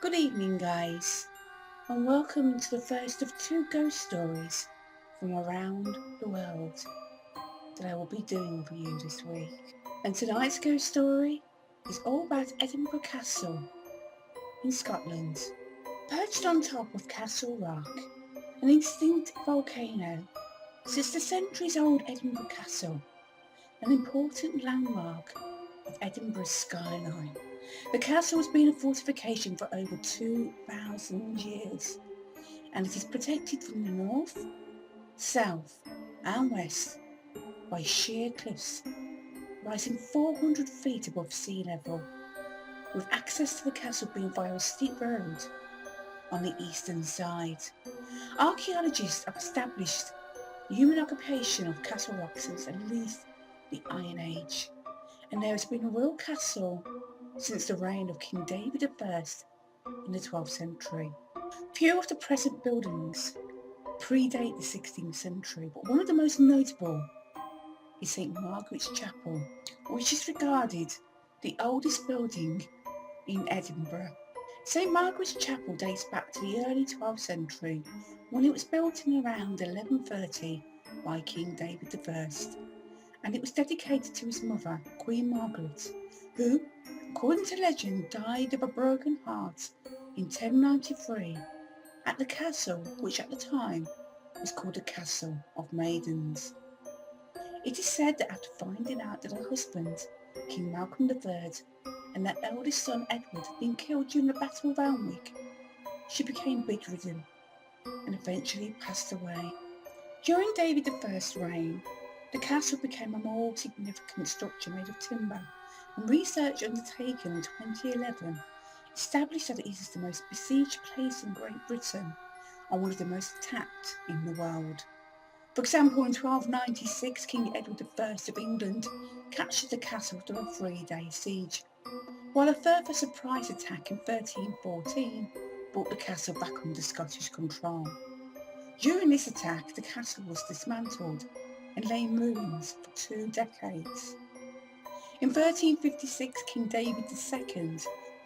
Good evening, guys, and welcome to the first of two ghost stories from around the world that I will be doing for you this week. And tonight's ghost story is all about Edinburgh Castle in Scotland. Perched on top of Castle Rock, an extinct volcano, sits the centuries-old Edinburgh Castle, an important landmark of Edinburgh's skyline. The castle has been a fortification for over 2,000 years, and it is protected from the north, south and west by sheer cliffs rising 400 feet above sea level, with access to the castle being via a steep road on the eastern side. Archaeologists have established human occupation of Castle Rock since at least the Iron Age, and there has been a royal castle since the reign of King David I in the 12th century. Few of the present buildings predate the 16th century, but one of the most notable is St Margaret's Chapel, which is regarded the oldest building in Edinburgh. St Margaret's Chapel dates back to the early 12th century, when it was built in around 1130 by King David I, and it was dedicated to his mother, Queen Margaret, who, according to legend, died of a broken heart in 1093 at the castle, which at the time was called the Castle of Maidens. It is said that after finding out that her husband, King Malcolm III, and their eldest son Edward had been killed during the Battle of Alnwick, she became bedridden and eventually passed away. During David I's reign, the castle became a more significant structure made of timber, and research undertaken in 2011 established that it is the most besieged place in Great Britain and one of the most attacked in the world. For example, in 1296, King Edward I of England captured the castle after a 3-day siege, while a further surprise attack in 1314 brought the castle back under Scottish control. During this attack, the castle was dismantled and lay in ruins for 2 decades. In 1356, King David II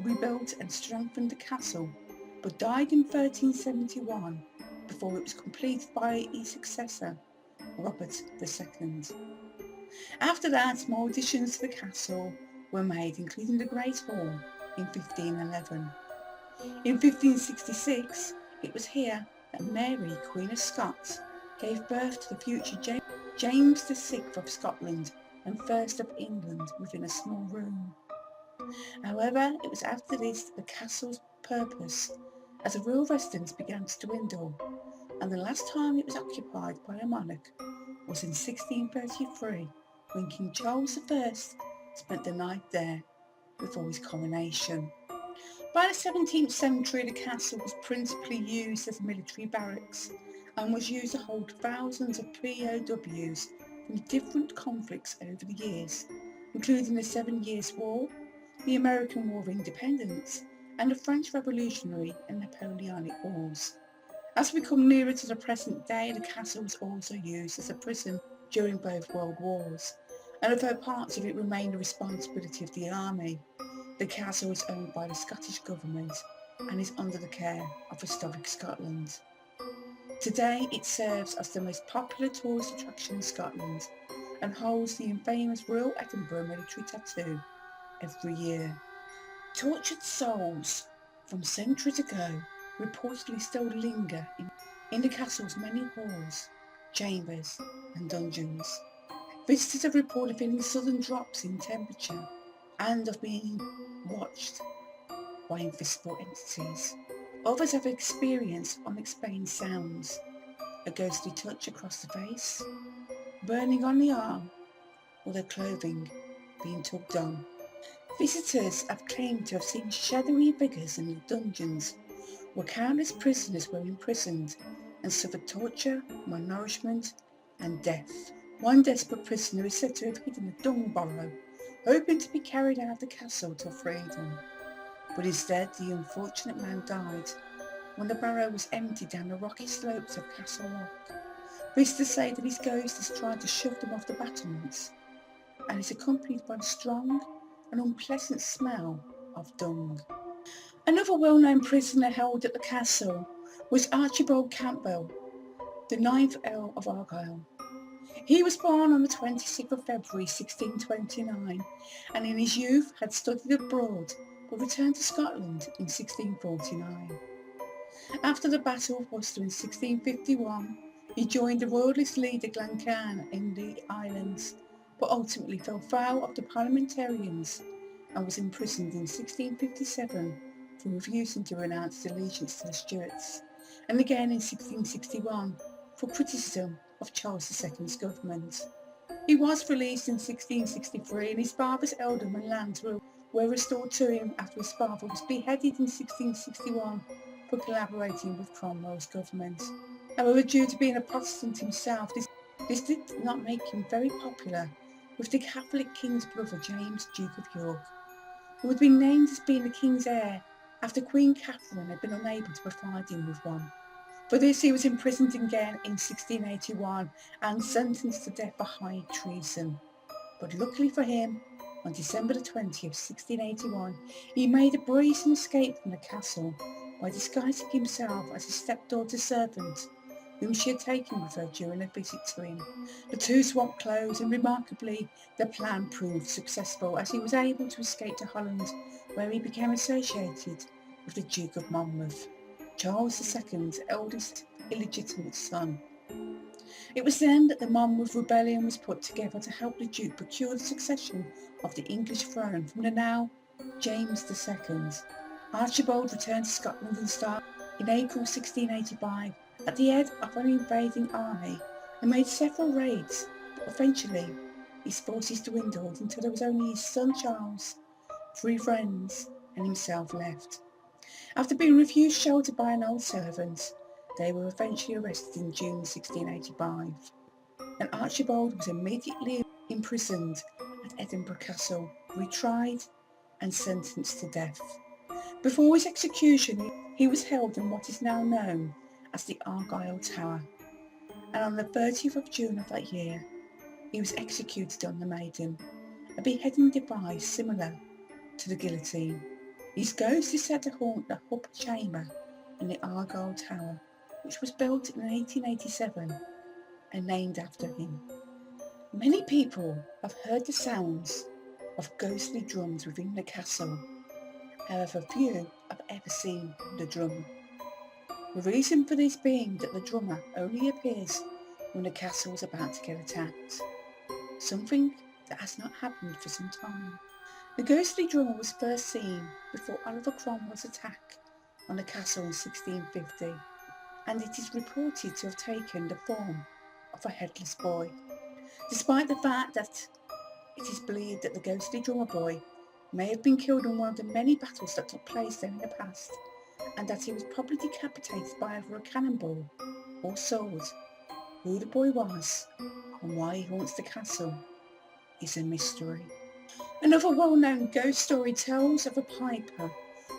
rebuilt and strengthened the castle, but died in 1371 before it was completed by his successor, Robert II. After that, more additions to the castle were made, including the Great Hall in 1511. In 1566, it was here that Mary, Queen of Scots, gave birth to the future James VI of Scotland and first of England within a small room. However, it was after this that the castle's purpose as a royal residence began to dwindle, and the last time it was occupied by a monarch was in 1633, when King Charles I spent the night there before his coronation. By the 17th century, the castle was principally used as military barracks and was used to hold thousands of POWs from different conflicts over the years, including the 7 Years' War, the American War of Independence, and the French Revolutionary and Napoleonic Wars. As we come nearer to the present day, the castle was also used as a prison during both World Wars, and although parts of it remain the responsibility of the army, the castle is owned by the Scottish Government and is under the care of Historic Scotland. Today it serves as the most popular tourist attraction in Scotland and holds the infamous Royal Edinburgh military tattoo every year. Tortured souls from centuries ago reportedly still linger in the castle's many halls, chambers and dungeons. Visitors have reported feeling sudden drops in temperature and of being watched by invisible entities. Others have experienced unexplained sounds, a ghostly touch across the face, burning on the arm, or their clothing being tugged on. Visitors have claimed to have seen shadowy figures in the dungeons where countless prisoners were imprisoned and suffered torture, malnourishment and death. One desperate prisoner is said to have hidden a dung barrow, hoping to be carried out of the castle till freedom. But instead, the unfortunate man died when the barrow was emptied down the rocky slopes of Castle Rock. Visitors say that his ghost is trying to shove them off the battlements, and is accompanied by the strong and unpleasant smell of dung. Another well-known prisoner held at the castle was Archibald Campbell, the ninth Earl of Argyll. He was born on the 26th of February 1629 and in his youth had studied abroad but returned to Scotland in 1649. After the Battle of Worcester in 1651, he joined the royalist leader Glencairn in the islands, but ultimately fell foul of the parliamentarians and was imprisoned in 1657 for refusing to renounce his allegiance to the Stuarts, and again in 1661 for criticism of Charles II's government. He was released in 1663 and his father's ealdom and lands were restored to him after his father was beheaded in 1661 for collaborating with Cromwell's government. However, due to being a Protestant himself, this did not make him very popular with the Catholic king's brother James, Duke of York, who had been named as being the king's heir after Queen Catherine had been unable to provide him with one. For this he was imprisoned again in 1681 and sentenced to death for high treason. But luckily for him, on December the 20th, 1681, he made a brazen escape from the castle by disguising himself as his stepdaughter's servant, whom she had taken with her during a visit to him. The two swapped clothes and remarkably the plan proved successful as he was able to escape to Holland, where he became associated with the Duke of Monmouth, Charles II's eldest illegitimate son. It was then that the Monmouth rebellion was put together to help the Duke procure the succession of the English throne from the now James II. Archibald returned to Scotland and started in April 1685 at the head of an invading army and made several raids, but eventually his forces dwindled until there was only his son Charles, 3 friends and himself left. After being refused shelter by an old servant, they were eventually arrested in June 1685, and Archibald was immediately imprisoned at Edinburgh Castle, retried and sentenced to death. Before his execution, he was held in what is now known as the Argyll Tower, and on the 30th of June of that year, he was executed on the Maiden, a beheading device similar to the guillotine. His ghost is said to haunt the upper chamber in the Argyll Tower, which was built in 1887 and named after him. Many people have heard the sounds of ghostly drums within the castle. However, few have ever seen the drummer. The reason for this being that the drummer only appears when the castle is about to get attacked, something that has not happened for some time. The ghostly drummer was first seen before Oliver Cromwell's attack on the castle in 1650, and it is reported to have taken the form of a headless boy. Despite the fact that it is believed that the ghostly drummer boy may have been killed in one of the many battles that took place there in the past, and that he was probably decapitated by either a cannonball or sword, who the boy was and why he haunts the castle is a mystery. Another well-known ghost story tells of a piper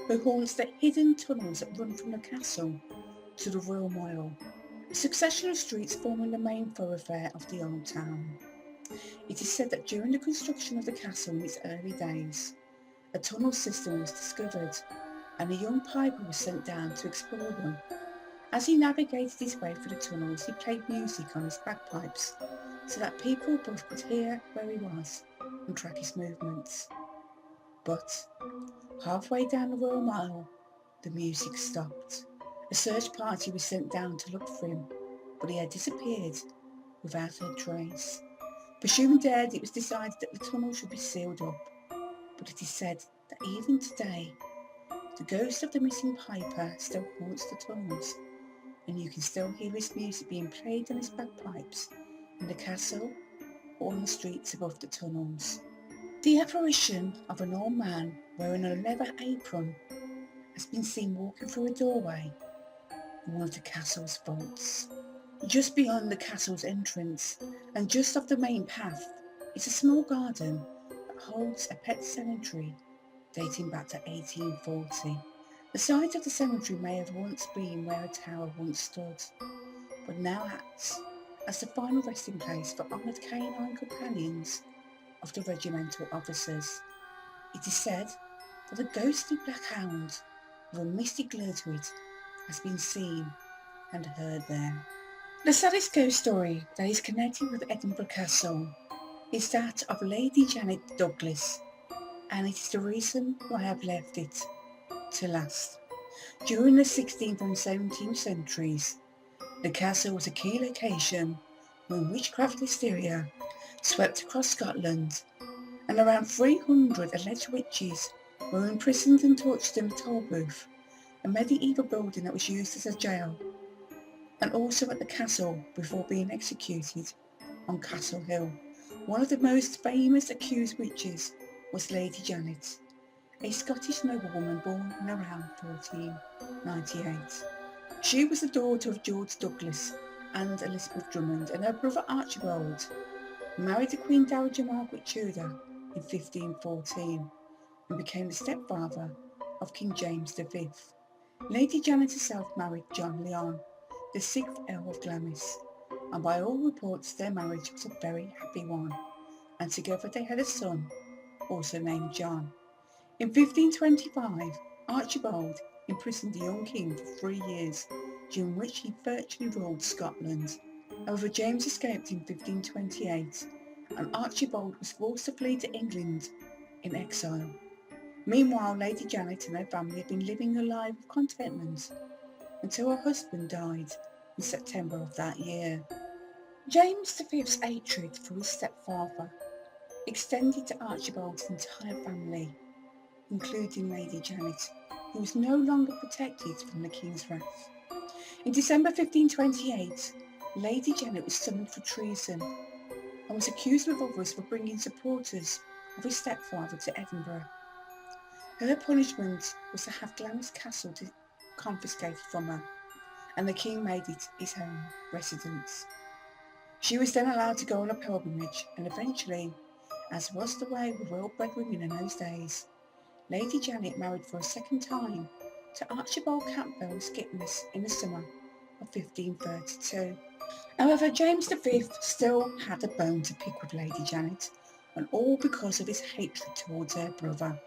who haunts the hidden tunnels that run from the castle to the Royal Mile, a succession of streets forming the main thoroughfare of the old town. It is said that during the construction of the castle in its early days, a tunnel system was discovered and a young piper was sent down to explore them. As he navigated his way through the tunnels, he played music on his bagpipes so that people above could hear where he was and track his movements. But halfway down the Royal Mile, the music stopped. A search party was sent down to look for him, but he had disappeared without a trace. Presuming dead, it was decided that the tunnel should be sealed up, but it is said that even today, the ghost of the missing piper still haunts the tunnels, and you can still hear his music being played on his bagpipes in the castle or on the streets above the tunnels. The apparition of an old man wearing a leather apron has been seen walking through a doorway in one of the castle's vaults. Just beyond the castle's entrance and just off the main path is a small garden that holds a pet cemetery dating back to 1840. The site of the cemetery may have once been where a tower once stood, but now acts as the final resting place for honoured canine companions of the regimental officers. It is said that a ghostly black hound with a misty glow to it has been seen and heard there. The saddest ghost story that is connected with Edinburgh Castle is that of Lady Janet Douglas, and it is the reason why I have left it to last. During the 16th and 17th centuries, the castle was a key location when witchcraft hysteria swept across Scotland, and around 300 alleged witches were imprisoned and tortured in the Tolbooth, a medieval building that was used as a jail, and also at the castle before being executed on Castle Hill. One of the most famous accused witches was Lady Janet, a Scottish noblewoman born in around 1498. She was the daughter of George Douglas and Elizabeth Drummond, and her brother Archibald married the Queen Dowager Margaret Tudor in 1514 and became the stepfather of King James V. Lady Janet herself married John Lyon, the 6th Earl of Glamis, and by all reports their marriage was a very happy one, and together they had a son, also named John. In 1525, Archibald imprisoned the young king for 3 years, during which he virtually ruled Scotland. However, James escaped in 1528, and Archibald was forced to flee to England in exile. Meanwhile, Lady Janet and her family had been living a life of contentment until her husband died in September of that year. James V's hatred for his stepfather extended to Archibald's entire family, including Lady Janet, who was no longer protected from the king's wrath. In December 1528, Lady Janet was summoned for treason and was accused with others for bringing supporters of his stepfather to Edinburgh. Her punishment was to have Glamis Castle confiscated from her, and the king made it his own residence. She was then allowed to go on a pilgrimage, and eventually, as was the way with well-bred women in those days, Lady Janet married for a second time to Archibald Campbell of Skipness in the summer of 1532. However, James V still had a bone to pick with Lady Janet, and all because of his hatred towards her brother.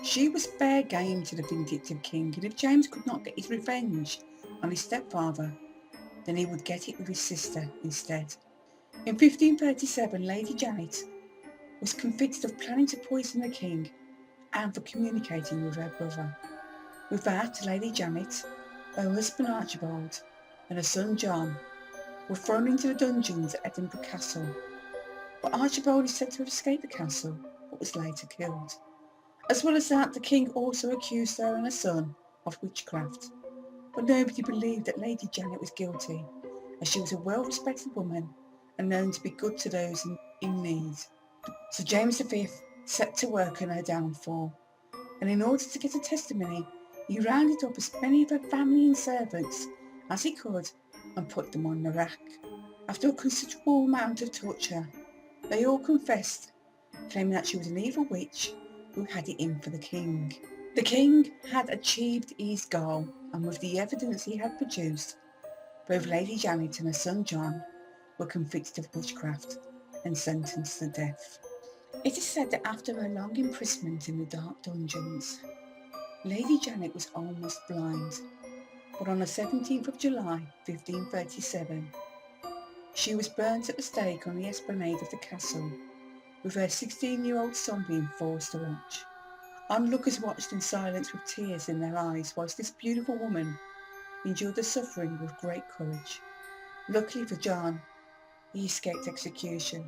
She was fair game to the vindictive king, and if James could not get his revenge on his stepfather, then he would get it with his sister instead. In 1537, Lady Janet was convicted of planning to poison the king and for communicating with her brother. With that, Lady Janet, her husband Archibald, and her son John were thrown into the dungeons at Edinburgh Castle, but Archibald is said to have escaped the castle but was later killed. As well as that, the king also accused her and her son of witchcraft, but nobody believed that Lady Janet was guilty, as she was a well-respected woman and known to be good to those in need. So James V set to work on her downfall, and in order to get a testimony, he rounded up as many of her family and servants as he could and put them on the rack. After a considerable amount of torture, they all confessed, claiming that she was an evil witch who had it in for the king. The king had achieved his goal, and with the evidence he had produced, both Lady Janet and her son John were convicted of witchcraft and sentenced to death. It is said that after her long imprisonment in the dark dungeons, Lady Janet was almost blind, but on the 17th of July 1537, she was burnt at the stake on the esplanade of the castle, with her 16-year-old son being forced to watch. Onlookers watched in silence with tears in their eyes, whilst this beautiful woman endured the suffering with great courage. Luckily for John, he escaped execution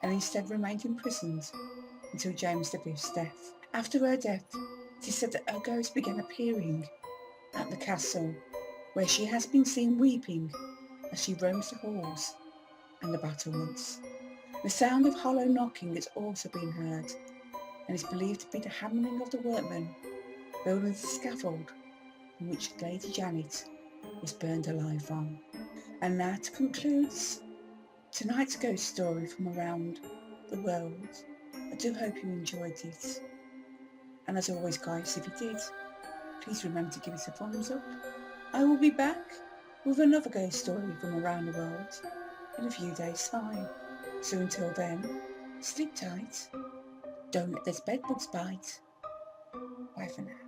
and instead remained imprisoned until James V's death. After her death, it is said that her ghost began appearing at the castle, where she has been seen weeping as she roams the halls and the battlements. The sound of hollow knocking has also been heard, and is believed to be the hammering of the workmen building the scaffold on which Lady Janet was burned alive on. And that concludes tonight's ghost story from around the world. I do hope you enjoyed it. And as always guys, if you did, please remember to give it a thumbs up. I will be back with another ghost story from around the world in a few days' time. So until then, sleep tight, don't let those bedbugs bite. Bye for now.